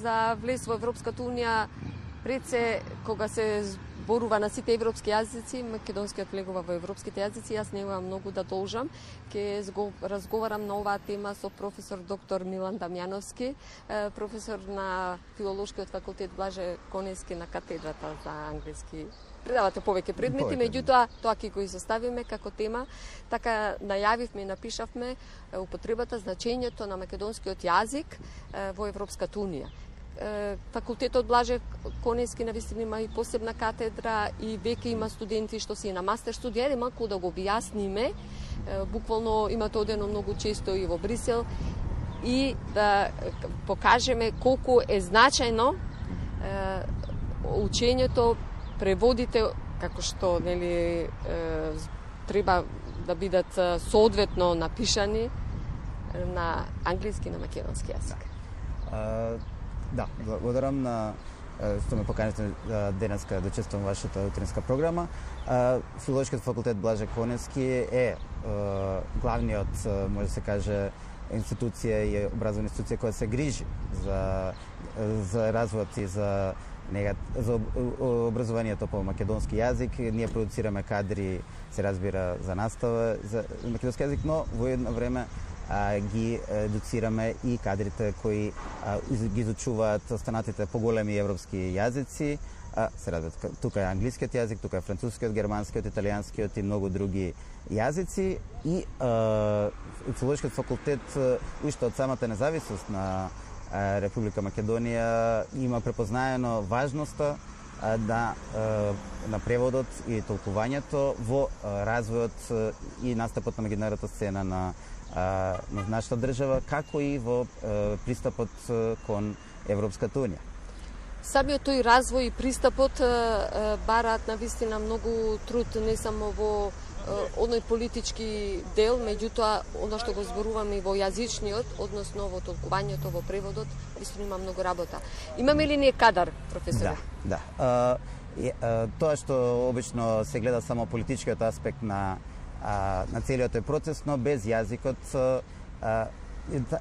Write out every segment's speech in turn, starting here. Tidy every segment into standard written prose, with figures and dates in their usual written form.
за влез во Европската унија, пред се, кога се зборува на сите европски јазици, македонскиот влегува во европските јазици, јас немам многу да должам. Ке разговарам на оваа тема со професор доктор Милан Дамјановски, професор на филолошкиот факултет Блаже Конески на катедрата за англиски. Предавате повеќе предмети, меѓутоа тоа ќе го изоставиме како тема. Така најавивме и напишавме употребата, значењето на македонскиот јазик во Европската унија. Факултетот Блаже Конески навистина има и посебна катедра и веќе има студенти што си на мастер студија, или малку да го објасниме. Буквално имате одено многу често и во Брисел и да покажеме колку е значајно учењето, преводите, како што нели треба да бидат соодветно напишани на англиски и на македонски јазик. Да, благодарам на што ме поканете денеска да чествам вашата утринска програма. Филолошкиот факултет Блаже Конески е главниот, може да се каже, институција и образовна институција која се грижи за развојот и за образованието по македонски јазик. Ние продуцираме кадри, се разбира, за настава за македонски јазик, но во едно време ги едуцираме и кадрите кои ги изучуваат останатите поголеми европски јазици. Се разбира, тука е англискиот јазик, тука е францускиот, германскиот, италијанскиот и многу други јазици. И филолошкиот факултет уште од самата независност на Република Македонија има препознаено важноста на преводот и толкувањето во развојот и настапот на меѓународната сцена на нашата држава, како и во пристапот кон Европската унија. Самиот тој развој и пристапот бараат навистина многу труд, не само во оној политички дел, меѓутоа оно што го зборуваме и во јазичниот, односно во толкувањето, во преводот, истина има многу работа. Имаме ли ние кадар, професоре? Да. Тоа што обично се гледа само политичкиот аспект на целиот процес, но без јазикот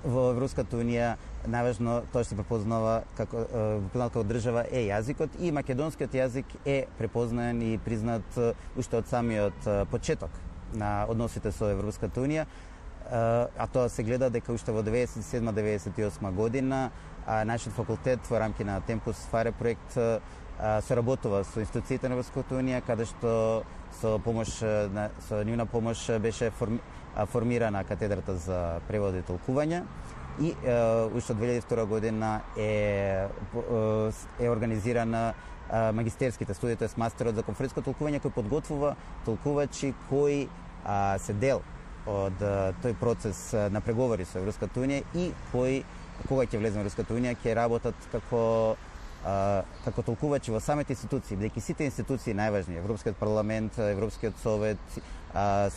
во Европската унија најважно тоа што се препознава како држава е јазикот, и македонскиот јазик е препознаен и признат уште од самиот почеток на односите со Европската унија, а тоа се гледа дека уште во 97-98 година нашиот факултет во рамки на Темпус Фаре проект соработува со институциите на Европската унија, каде што со нивна помош беше формирана катедрата за превод и толкување, и уште од 2002 година е организирана магистерските студии, тоест мастерот за конференциско толкување, кој подготвува толкувачи кои се дел од тој процес на преговори со Европската унија и кои, кога ќе влезе во Европската унија, ќе работат како толкувачи во самите институции, бидејќи сите институции најважни, Европскиот парламент, Европскиот совет,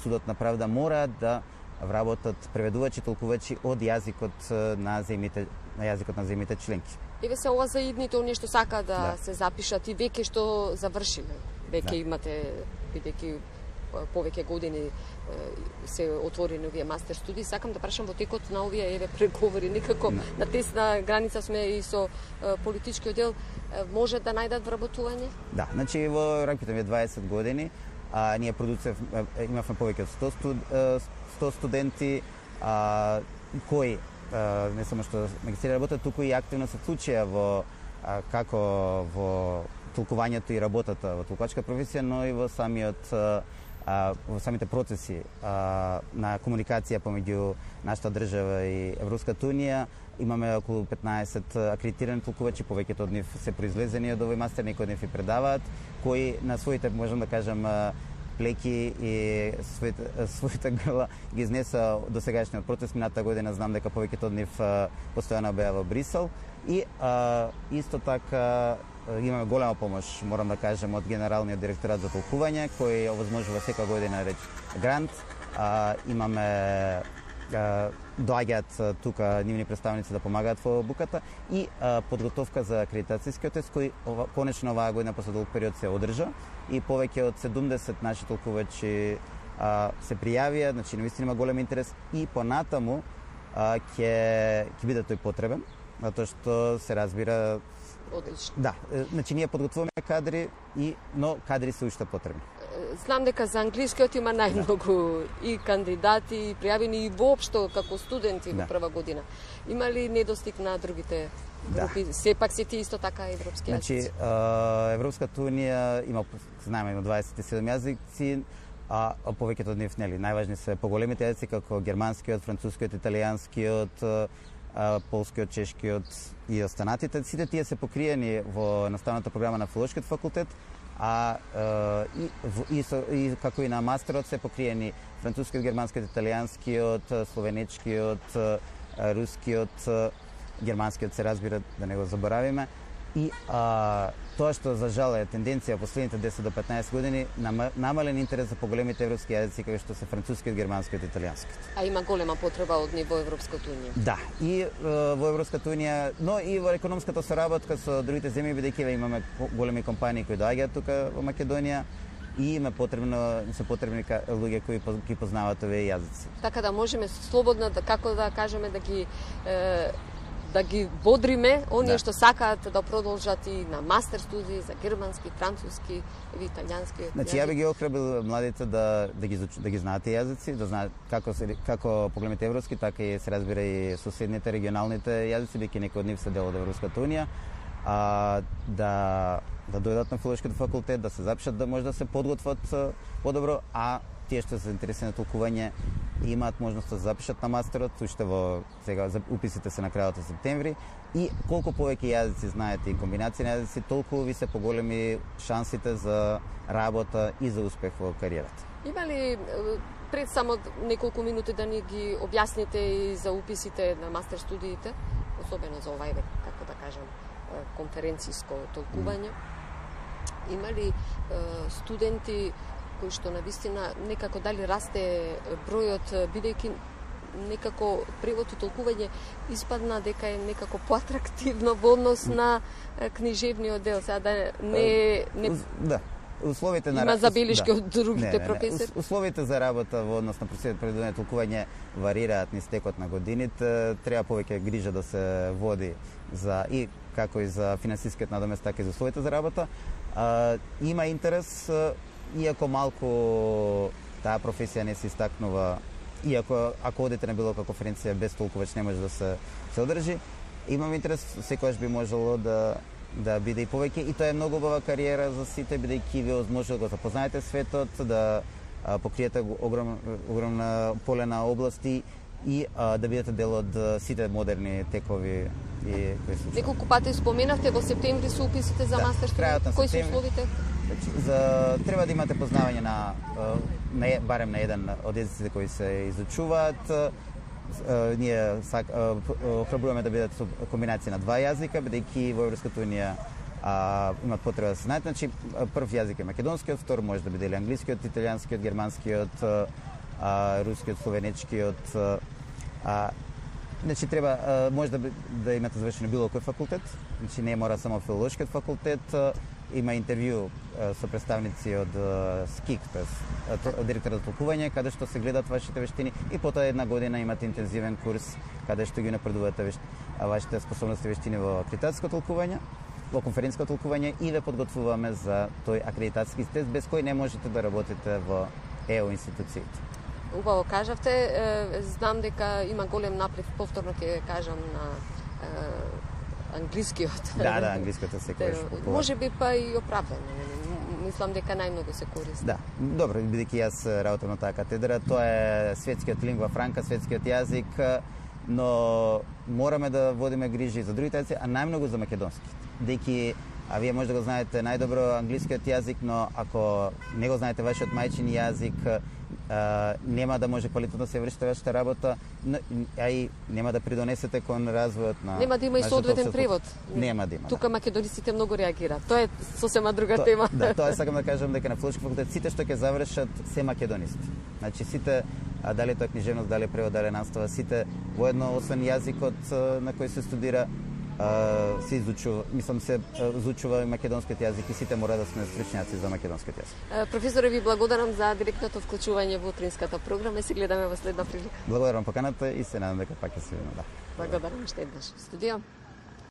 Судот на правда, мора да вработат преведувачи, толкувачи од јазикот на земјите членки. Еве се ова за идните оние што сака да се запишат и веќе што завршиле. Веќе имате, бидејќи повеќе години се отворени овие мастер студии. Сакам да прашам во текот на овие преговори, некако на тесна граница сме и со политичкиот дел, може да најдат вработување? Да, значи во рамките на 20 години ние имавме повеќе од 100 студенти кои не само што магистри работат, туку и активно се вклучија како во толкувањето и работата во толкувачка професија, но и во самите процеси на комуникација помеѓу нашата држава и Европската унија. Имаме околу 15 акредитирани толкувачи, повеќето од нив се произлезени од овој мастер, некои од нив и предаваат, кои на своите, можам да кажам, плеки и своите грла ги изнеса до сегашниот процес. Минатата година знам дека повеќето од нив постојано беа во Брисел. И исто така имаме голема помош, морам да кажем, од Генералниот директорат за толкување, кој овозможува сека година грант. Имаме доаѓаат тука нивни представници да помагаат во обуката и подготовка за акредитацијскиот тест, кој конечно оваа година после долг период се одржа и повеќе од 70 наши толкувачи се пријавија, значи навистина има голем интерес и понатаму ќе биде тој потребен. затоа што се разбира. Одлично. Да, значи ние подготвуваме кадри, но кадри се уште потребни. Знам дека за англискиот има најмногу и кандидати, и пријавени, и воопшто како студенти во прва година. Има ли недостиг на другите групи? Сепак се ти исто така европски јазици? Значи, Европската унија има, знаеме, има 27 јазици, а повеќето од нив, нели, најважни се поголемите јазици како германскиот, францускиот, италијанскиот, полскиот, чешкиот и останатите. Сите тие се покриени во наставната програма на филолошкиот факултет, и како и на мастерот се покриени францускиот, германскиот, италијанскиот, словенечкиот, рускиот, германскиот се разбира, да не го заборавиме. И тоа што за жал е тенденција последните 10 до 15 години, намален интерес за поголемите европски јазици како што се францускиот, германскиот и италијанскиот. А има голема потреба од ниво Европската унија. Да, и во Европската унија, но и во економската соработка со другите земји, бидејќи имаме големи компании кои доаѓаат тука во Македонија и се потребни луѓе кои ги познаваат овие јазици. Така да можеме слободно како да кажеме да ги бодриме оние што сакаат да продолжат и на мастер студии за германски, француски или италијански. Значи ја би ги охрабрил младите да ги знаат тие јазици, да знаат како погледните европски, така и се разбира и соседните регионалните јазици, бидејќи некои од нив се дел од Европската унија, да дојдат на филолошкиот факултет, да се запишат, да може да се подготват подобро, а тие што се интересни на толкување имаат можност да се запишат на мастерот, уште сега уписите се на крајот од септември, и колку повеќе јазици знаете и комбинација на јазици, толку ви се поголеми шансите за работа и за успех во кариерата. Има ли пред само неколку минути да ни ги објасните и за уписите на мастер студиите, особено за овај век, како да кажам, конференциско толкување? Има ли студенти кои што навистина некако дали расте бројот, бидејќи некако превод и толкување испадна дека е некако поатрактивно во однос на книжевниот дел, сега да не да. Условите на има забелишки од другите професори. Условите за работа во однос на предвидено толкување варираат низ текот на годините, треба повеќе грижа да се води за и како и за финансискиот надомест, така и за условите за работа. Има интерес, иако малку таа професија не се истакнува, иако ако одите на било каква конференција без толкувач не може да се одржи, имам интерес, секогаш би можело да биде и повеќе, и тоа е многу убава кариера за сите, бидејќи ви може да го запознаете светот, да покриете огромна полена области и да бидете дел од сите модерни текови и кои се. Неколку пати споменавте во септември се уписите за мастер студии. Кои се условите? Треба да имате познавање барем на еден од јазиците кои се изучуваат. Ние охрабруваме да бидат комбинација на два јазика, бидејќи во Европската унија имат потреба да се знаат. Значи, прв јазик е македонскиот, втор може да биде или англискиот, италијанскиот, германскиот, рускиот, словенечкиот. Значи, треба, може да имате завршено било кој факултет, значи не мора само филолошкиот факултет, има интервју со представници од СКИК, од директорот за толкување, каде што се гледат вашите вештини, и потоа една година имате интензивен курс каде што ги напредувате вашите способности и вештини во акредитацијско толкување, во конференциско толкување, и ве подготвуваме за тој акредитацијски тест без кој не можете да работите во ЕО институциите. Убаво кажавте, знам дека има голем наплив, повторно ќе кажам, на англискиот. Да, англискиот е секогаш популарен. Може би па и оправдано. Мислам дека најмногу се користи. Да, добро, бидејќи јас работам на таа катедра, тоа е светскиот лингва франка, светскиот јазик, но мораме да водиме грижи за другите јазици, а најмногу за македонски. Бидејќи вие може да го знаете најдобро англискиот јазик, но ако не го знаете вашиот мајчин јазик, нема да може квалитетно да се вршите вашата работа, а и нема да придонесете кон развојот на. Нема да има и соодветен превод. Нема да има. Тука македонистите многу реагираат. Тоа е сосема друга тема. Да, тоа сакам да кажам дека на филолошки факултет сите што ќе завршат се македонисти. Значи сите, дали тоа книжевност, дали превод, дали настава, сите воедно освен јазикот на кој се студира, се изучува и македонскиот јазик, и сите мора да сме стручњаци за македонскиот јазик. Професоре, ви благодарам за директното вклучување во утринската програма и се гледаме во следна прилика. Благодарам поканата и се надам дека пак ќе се видиме. Благодарам уште еднаш. Студио.